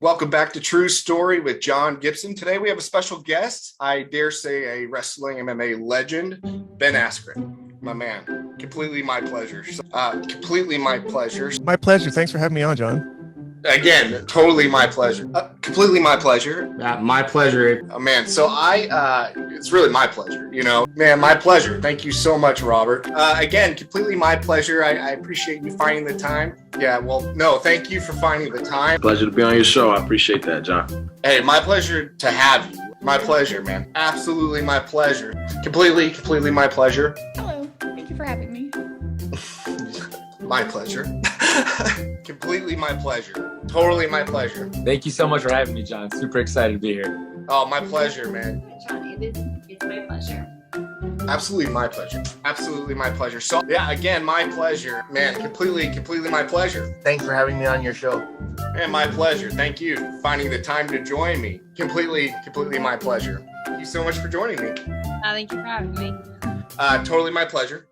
Welcome back to True Story with John Gibson. Today we have a special guest. I dare say a wrestling MMA legend, Ben Askren. My man. Completely my pleasure. Completely my pleasure. My pleasure. Thanks for having me on, John. Again, totally my pleasure. Completely my pleasure. My pleasure. Oh, man, so it's really my pleasure, Man, my pleasure. Thank you so much, Robert. Again, completely my pleasure. I appreciate you finding the time. Yeah, well, no, thank you for finding the time. Pleasure to be on your show. I appreciate that, John. Hey, my pleasure to have you. My pleasure, man. Absolutely my pleasure. Completely my pleasure. Hello. Thank you for having me. My pleasure. Completely my pleasure. Totally my pleasure. Thank you so much for having me, John. Super excited to be here. Oh, my pleasure, man. John, it's my pleasure. Absolutely my pleasure. Absolutely my pleasure. So yeah, again, my pleasure, man. Completely my pleasure. Thanks for having me on your show. Man, my pleasure. Thank you for finding the time to join me. Completely my pleasure. Thank you so much for joining me. Thank you for having me. Totally my pleasure.